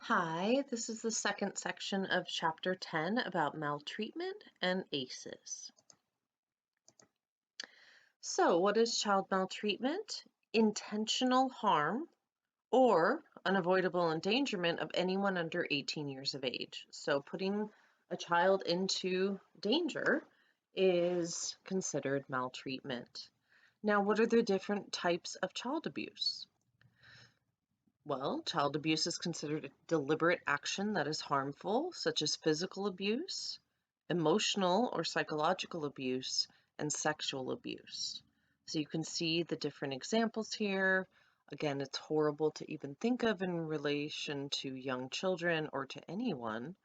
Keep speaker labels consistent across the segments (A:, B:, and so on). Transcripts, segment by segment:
A: Hi, this is the second section of Chapter 10 about maltreatment and ACEs. So, what is child maltreatment? Intentional harm or unavoidable endangerment of anyone under 18 years of age. So, putting a child into danger is considered maltreatment. Now, what are the different types of child abuse? Well, child abuse is considered a deliberate action that is harmful, such as physical abuse, emotional or psychological abuse, and sexual abuse. So you can see the different examples here. Again, it's horrible to even think of in relation to young children or to anyone.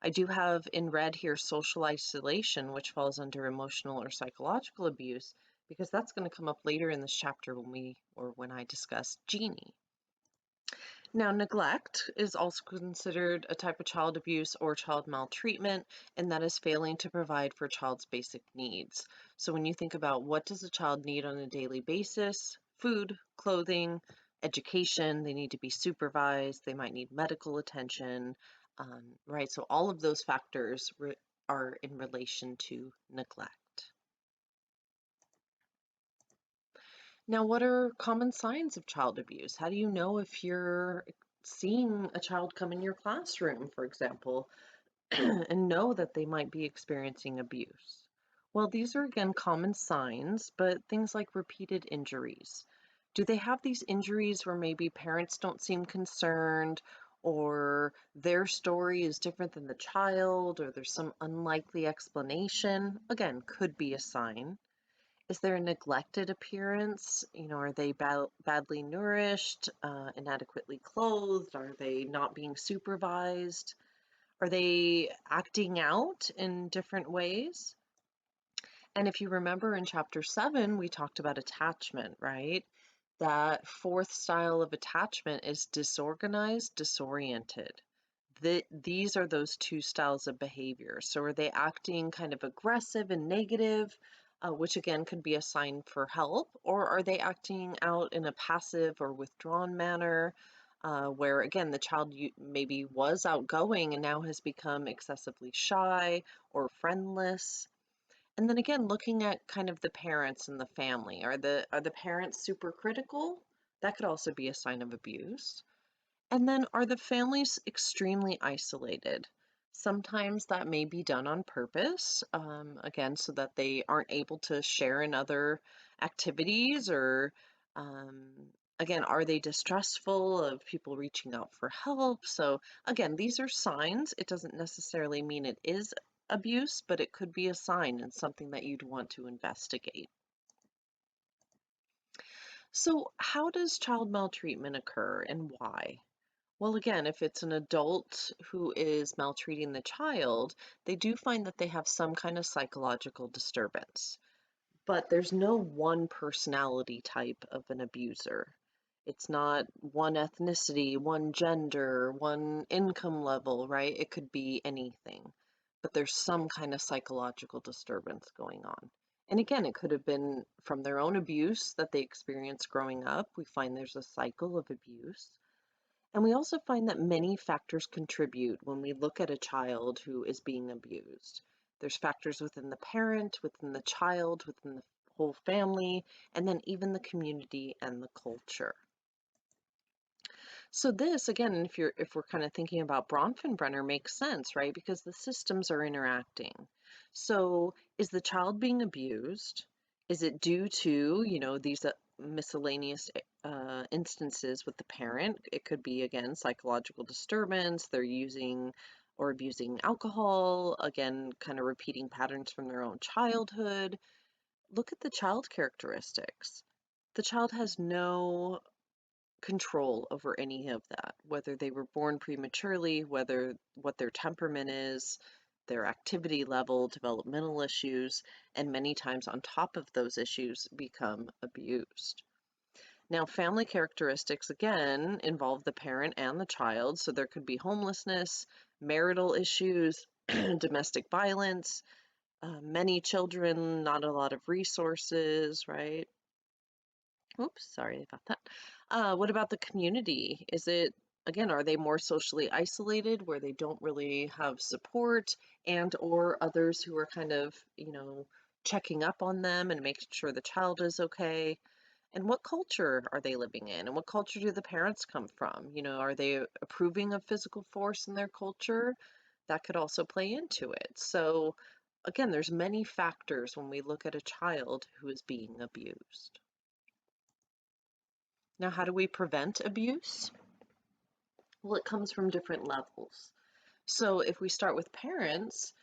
A: I do have in red here social isolation, which falls under emotional or psychological abuse, because that's going to come up later in this chapter when I discuss Genie. Now, neglect is also considered a type of child abuse or child maltreatment, and that is failing to provide for a child's basic needs. So when you think about what does a child need on a daily basis, food, clothing, education, they need to be supervised, they might need medical attention, right? So all of those factors are in relation to neglect. Now, what are common signs of child abuse? How do you know if you're seeing a child come in your classroom, for example, and know that they might be experiencing abuse? Well, these are again common signs, but things like repeated injuries. Do they have these injuries where maybe parents don't seem concerned, or their story is different than the child, or there's some unlikely explanation? Again, could be a sign. Is there a neglected appearance? Are they badly nourished, inadequately clothed? Are they not being supervised? Are they acting out in different ways? And if you remember in chapter 7, we talked about attachment, right? That fourth style of attachment is disorganized, disoriented. These are those two styles of behavior. So are they acting kind of aggressive and negative, which again could be a sign for help, or are they acting out in a passive or withdrawn manner, where again the child maybe was outgoing and now has become excessively shy or friendless? And then again, looking at kind of the parents and the family, are the parents super critical? That could also be a sign of abuse. And then are the families extremely isolated? Sometimes that may be done on purpose, again, so that they aren't able to share in other activities, or again, are they distrustful of people reaching out for help? So again, these are signs. It doesn't necessarily mean it is abuse, but it could be a sign and something that you'd want to investigate. So how does child maltreatment occur and why? Well, again, if it's an adult who is maltreating the child, they do find that they have some kind of psychological disturbance. But there's no one personality type of an abuser. It's not one ethnicity, one gender, one income level, right? It could be anything. But there's some kind of psychological disturbance going on. And again, it could have been from their own abuse that they experienced growing up. We find there's a cycle of abuse. And we also find that many factors contribute when we look at a child who is being abused. There's factors within the parent, within the child, within the whole family, and then even the community and the culture. So this, again, if we're kind of thinking about Bronfenbrenner, makes sense, right? Because the systems are interacting. So is the child being abused? Is it due to, these miscellaneous instances with the parent? It could be, again, psychological disturbance. They're using or abusing alcohol, again, kind of repeating patterns from their own childhood. Look at the child characteristics. The child has no control over any of that, whether they were born prematurely, what their temperament is, their activity level, developmental issues, and many times on top of those issues become abused. Now, family characteristics again involve the parent and the child, so there could be homelessness, marital issues, domestic violence, many children, not a lot of resources, right? Oops, sorry about that. What about the community? Is it Again, are they more socially isolated where they don't really have support and or others who are kind of, checking up on them and making sure the child is okay? And what culture are they living in? And what culture do the parents come from? Are they approving of physical force in their culture? That could also play into it. So again, there's many factors when we look at a child who is being abused. Now, how do we prevent abuse? Well, it comes from different levels. So if we start with parents,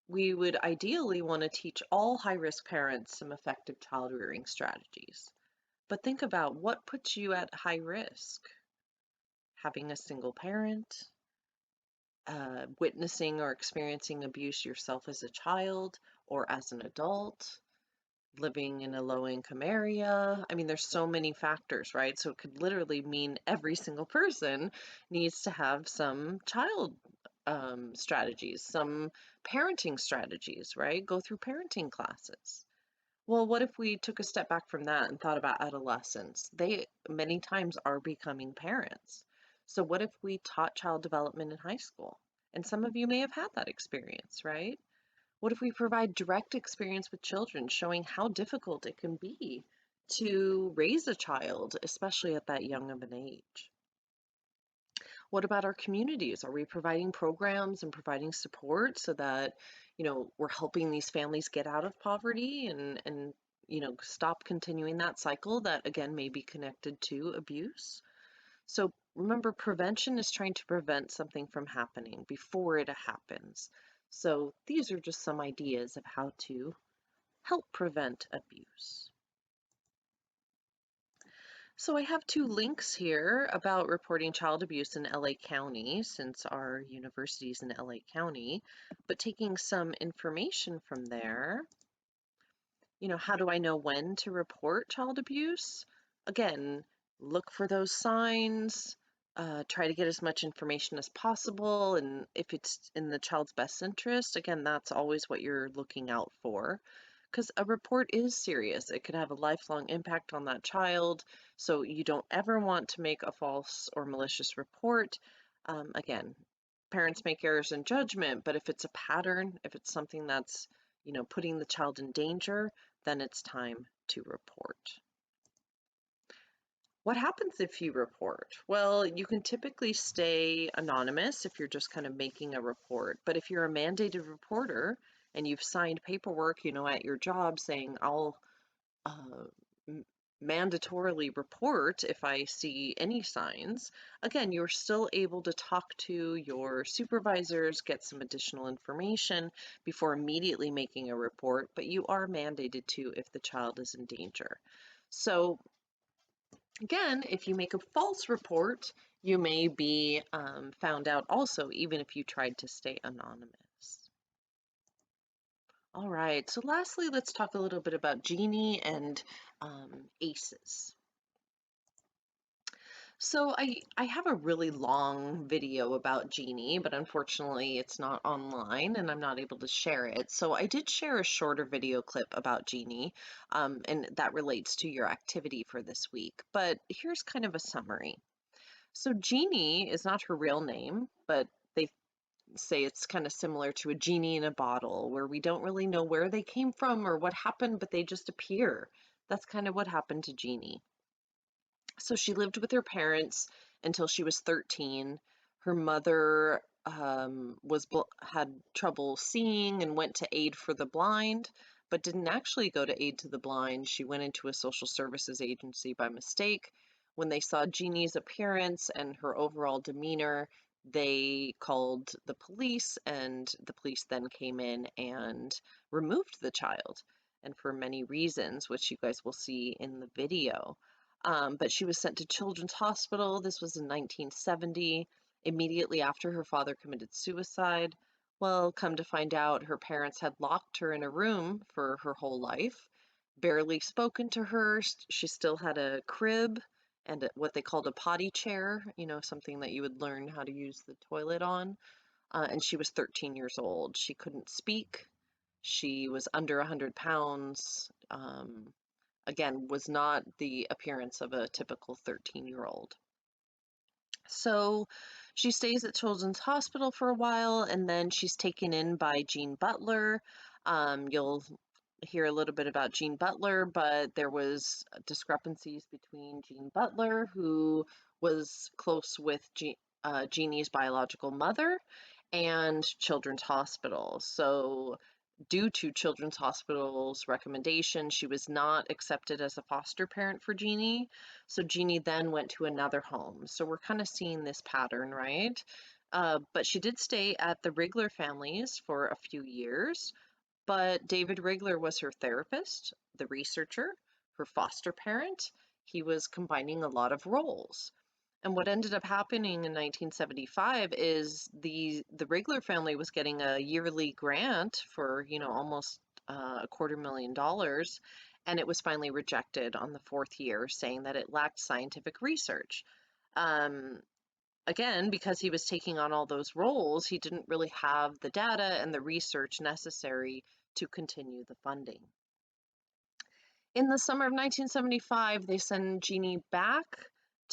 A: we would ideally want to teach all high-risk parents some effective child rearing strategies. But think about what puts you at high risk. Having a single parent, witnessing or experiencing abuse yourself as a child or as an adult, living in a low-income area. I mean, there's so many factors, right? So it could literally mean every single person needs to have some child strategies, some parenting strategies, right? Go through parenting classes. Well, what if we took a step back from that and thought about adolescents? They many times are becoming parents. So what if we taught child development in high school? And some of you may have had that experience, right? What if we provide direct experience with children, showing how difficult it can be to raise a child, especially at that young of an age? What about our communities? Are we providing programs and providing support so that, we're helping these families get out of poverty and stop continuing that cycle that again may be connected to abuse? So remember, prevention is trying to prevent something from happening before it happens. So these are just some ideas of how to help prevent abuse. So I have two links here about reporting child abuse in LA County, since our university is in LA County, but taking some information from there, how do I know when to report child abuse? Again, look for those signs, try to get as much information as possible, and if it's in the child's best interest, again, that's always what you're looking out for. Because a report is serious. It could have a lifelong impact on that child, so you don't ever want to make a false or malicious report. Again, parents make errors in judgment, but if it's a pattern, if it's something that's, putting the child in danger, then it's time to report. What happens if you report? Well, you can typically stay anonymous if you're just kind of making a report. But if you're a mandated reporter and you've signed paperwork, at your job saying, I'll uh, mandatorily report if I see any signs, again, you're still able to talk to your supervisors, get some additional information before immediately making a report, but you are mandated to if the child is in danger. So again, if you make a false report, you may be found out also, even if you tried to stay anonymous. All right, so lastly, let's talk a little bit about Genie and ACEs. So I have a really long video about Genie, but unfortunately it's not online and I'm not able to share it. So I did share a shorter video clip about Genie, and that relates to your activity for this week. But here's kind of a summary. So Jeannie is not her real name, but they say it's kind of similar to a genie in a bottle, where we don't really know where they came from or what happened, but they just appear. That's kind of what happened to Jeannie. So she lived with her parents until she was 13. Her mother had trouble seeing and went to Aid for the Blind, but didn't actually go to Aid to the Blind. She went into a social services agency by mistake. When they saw Jeannie's appearance and her overall demeanor, they called the police, and the police then came in and removed the child, and for many reasons, which you guys will see in the video. But she was sent to Children's Hospital. This was in 1970, immediately after her father committed suicide. Well, come to find out, her parents had locked her in a room for her whole life, barely spoken to her. She still had a crib and what they called a potty chair, something that you would learn how to use the toilet on. And she was 13 years old. She couldn't speak. She was under 100 pounds. Again, was not the appearance of a typical 13-year-old. So she stays at Children's Hospital for a while, and then she's taken in by Jean Butler. You'll hear a little bit about Jean Butler, but there was discrepancies between Jean Butler, who was close with Jeannie's biological mother, and Children's Hospital. So due to Children's Hospital's recommendation, she was not accepted as a foster parent for Jeannie. So Jeannie then went to another home. So we're kind of seeing this pattern, right? But she did stay at the Rigler families for a few years. But David Rigler was her therapist, the researcher, her foster parent. He was combining a lot of roles. And what ended up happening in 1975 is the Rigler family was getting a yearly grant for, almost $250,000, and it was finally rejected on the fourth year, saying that it lacked scientific research. Um, Again, because he was taking on all those roles, he didn't really have the data and the research necessary to continue the funding. In the summer of 1975, they send Jeannie back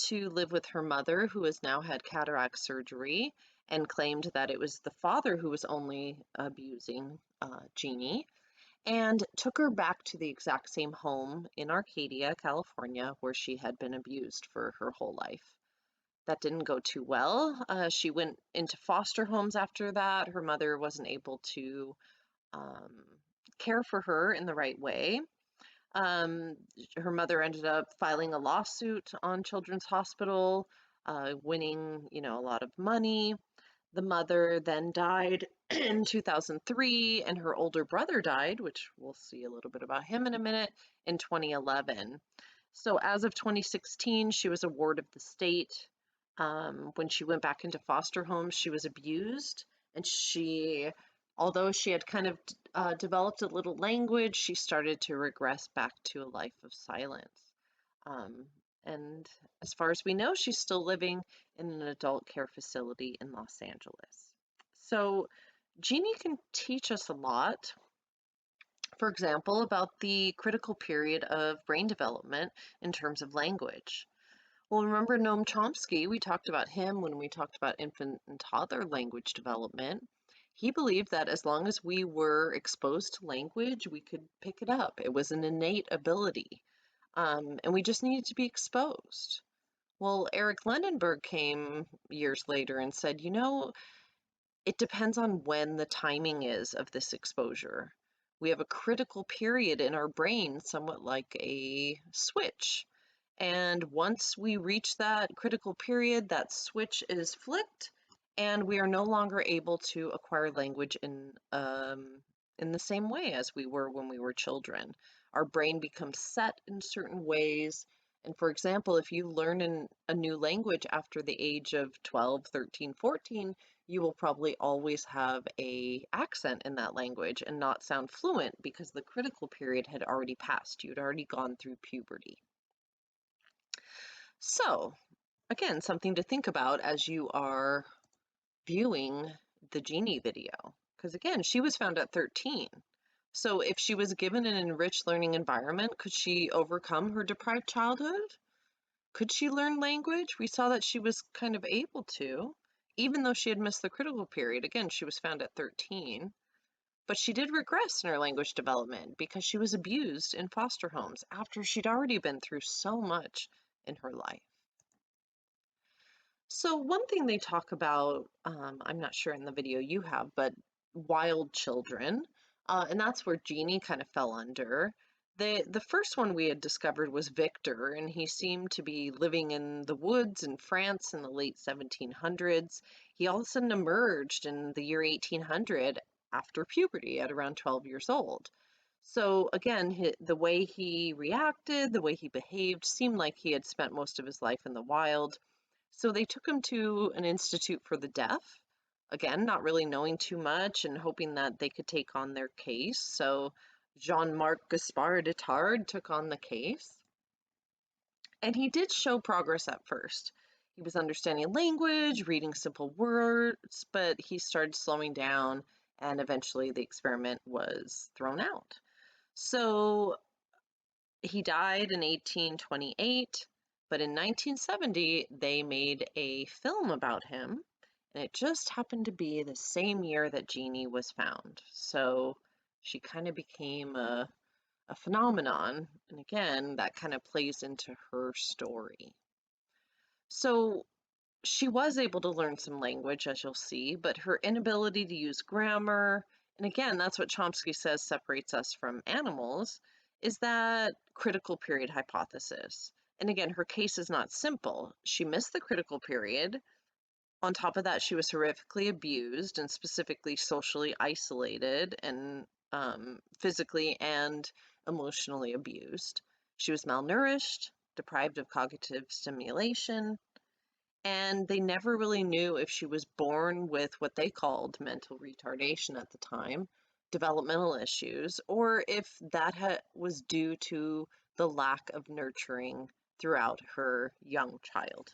A: to live with her mother, who has now had cataract surgery, and claimed that it was the father who was only abusing Jeannie, and took her back to the exact same home in Arcadia, California, where she had been abused for her whole life. That didn't go too well. She went into foster homes after that. Her mother wasn't able to um, care for her in the right way. Um, Her mother ended up filing a lawsuit on Children's Hospital, winning, a lot of money. The mother then died in 2003, and her older brother died, which we'll see a little bit about him in a minute, in 2011. So as of 2016, she was a ward of the state. When she went back into foster homes, she was abused, and although she had kind of developed a little language, she started to regress back to a life of silence. Um, and as far as we know, she's still living in an adult care facility in Los Angeles. So Jeannie can teach us a lot, for example, about the critical period of brain development in terms of language. Well, remember Noam Chomsky? We talked about him when we talked about infant and toddler language development. He believed that as long as we were exposed to language, we could pick it up. It was an innate ability, and we just needed to be exposed. Well, Eric Lendenberg came years later and said, it depends on when the timing is of this exposure. We have a critical period in our brain, somewhat like a switch. And once we reach that critical period, that switch is flipped, and we are no longer able to acquire language in the same way as we were when we were children. Our brain becomes set in certain ways. And for example, if you learn a new language after the age of 12, 13, 14, you will probably always have a accent in that language and not sound fluent because the critical period had already passed. You'd already gone through puberty. So, again, something to think about as you are viewing the Genie video. Because again, she was found at 13. So if she was given an enriched learning environment, could she overcome her deprived childhood? Could she learn language? We saw that she was kind of able to, even though she had missed the critical period. Again, she was found at 13. But she did regress in her language development because she was abused in foster homes after she'd already been through so much in her life. So one thing they talk about, I'm not sure in the video you have, but wild children, and that's where Jeannie kind of fell under. The first one we had discovered was Victor, and he seemed to be living in the woods in France in the late 1700s. He all of a sudden emerged in the year 1800 after puberty at around 12 years old. So again, the way he reacted, the way he behaved, seemed like he had spent most of his life in the wild. So they took him to an institute for the deaf, again, not really knowing too much and hoping that they could take on their case. So Jean-Marc Gaspard Detard took on the case, and he did show progress at first. He was understanding language, reading simple words, but he started slowing down, and eventually the experiment was thrown out. So he died in 1828. But in 1970, they made a film about him, and it just happened to be the same year that Jeannie was found. So she kind of became a phenomenon. And again, that kind of plays into her story. So she was able to learn some language, as you'll see, but her inability to use grammar, and again, that's what Chomsky says separates us from animals, is that critical period hypothesis. And again, her case is not simple. She missed the critical period. On top of that, she was horrifically abused and specifically socially isolated and physically and emotionally abused. She was malnourished, deprived of cognitive stimulation, and they never really knew if she was born with what they called mental retardation at the time, developmental issues, or if that was due to the lack of nurturing throughout her young childhood.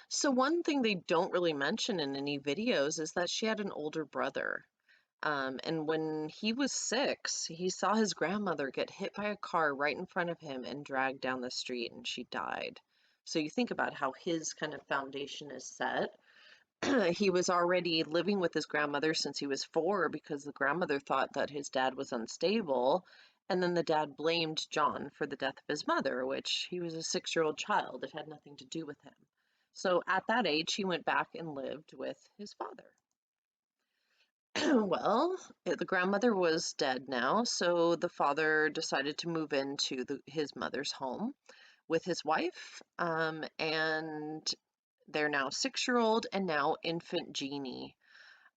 A: So one thing they don't really mention in any videos is that she had an older brother. And when he was 6, he saw his grandmother get hit by a car right in front of him and dragged down the street, and she died. So you think about how his kind of foundation is set. He was already living with his grandmother since he was 4 because the grandmother thought that his dad was unstable. And then the dad blamed John for the death of his mother, which he was a 6-year-old child. It had nothing to do with him. So at that age, he went back and lived with his father. Well, the grandmother was dead now, so the father decided to move into his mother's home with his wife, and they're now 6-year-old and now infant Jeannie.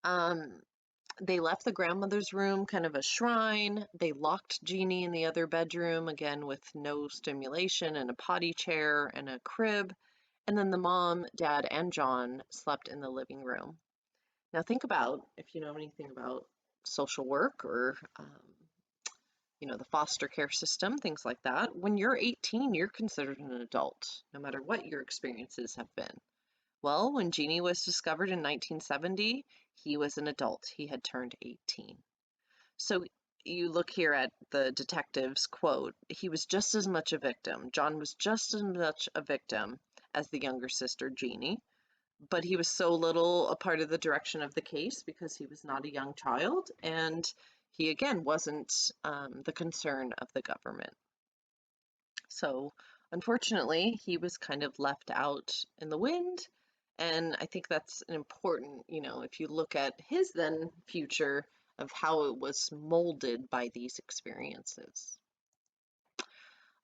A: Um, they left the grandmother's room kind of a shrine. They locked Jeannie in the other bedroom, again with no stimulation and a potty chair and a crib. And then the mom, dad, and John slept in the living room. Now think about, if you know anything about social work or the foster care system, things like that. When you're 18, you're considered an adult, no matter what your experiences have been. Well, when Jeannie was discovered in 1970, he was an adult. He had turned 18. So you look here at the detective's quote, he was just as much a victim. John was just as much a victim as the younger sister, Jeannie, but he was so little a part of the direction of the case because he was not a young child, and he again wasn't the concern of the government. So unfortunately, he was kind of left out in the wind, and I think that's an important, if you look at his then future of how it was molded by these experiences.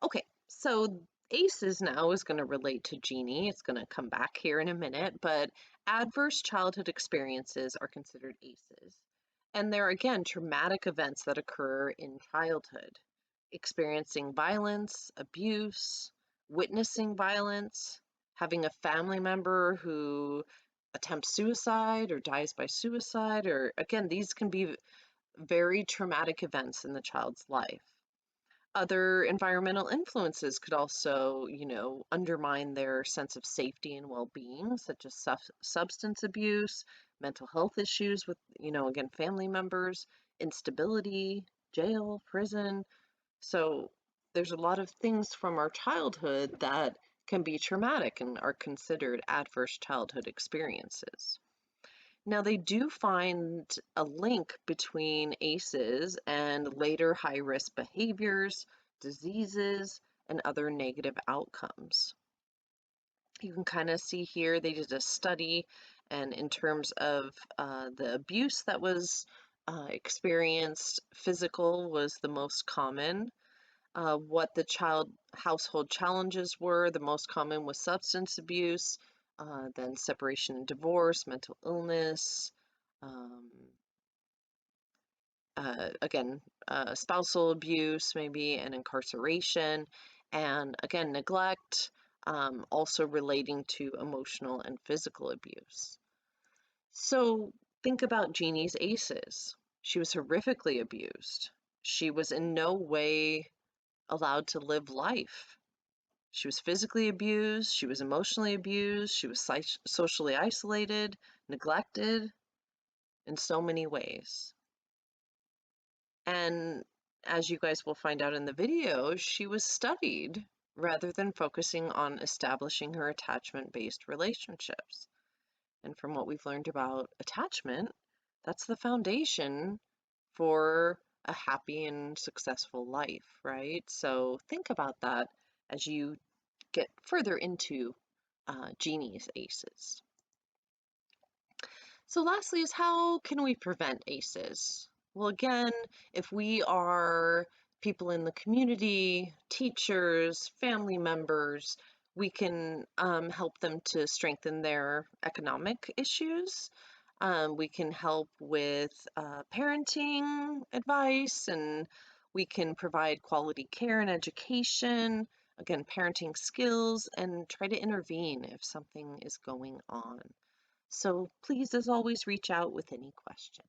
A: Okay, so ACEs now is going to relate to Jeannie. It's going to come back here in a minute, but adverse childhood experiences are considered ACEs. And they're, again, traumatic events that occur in childhood. Experiencing violence, abuse, witnessing violence, having a family member who attempts suicide or dies by suicide, or again, these can be very traumatic events in the child's life. Other environmental influences could also, undermine their sense of safety and well-being, such as substance abuse, mental health issues with, again, family members, instability, jail, prison. So there's a lot of things from our childhood that can be traumatic and are considered adverse childhood experiences. Now, they do find a link between ACEs and later high-risk behaviors, diseases, and other negative outcomes. You can kind of see here they did a study, and in terms of the abuse that was experienced, physical was the most common. What the household challenges were, the most common was substance abuse, then separation and divorce, mental illness, um, again, spousal abuse maybe, and incarceration, and again, neglect, also relating to emotional and physical abuse. So think about Jeannie's ACEs. She was horrifically abused. She was in no way allowed to live life. She was physically abused, she was emotionally abused, she was socially isolated, neglected in so many ways. And As you guys will find out in the video, she was studied rather than focusing on establishing her attachment-based relationships. And from what we've learned about attachment, that's the foundation for a happy and successful life, right? So think about that as you get further into Jeannie's ACEs. So lastly is, how can we prevent ACEs? Well, again, if we are people in the community, teachers, family members, we can help them to strengthen their economic issues. We can help with parenting advice, and we can provide quality care and education, again, parenting skills, and try to intervene if something is going on. So please, as always, reach out with any questions.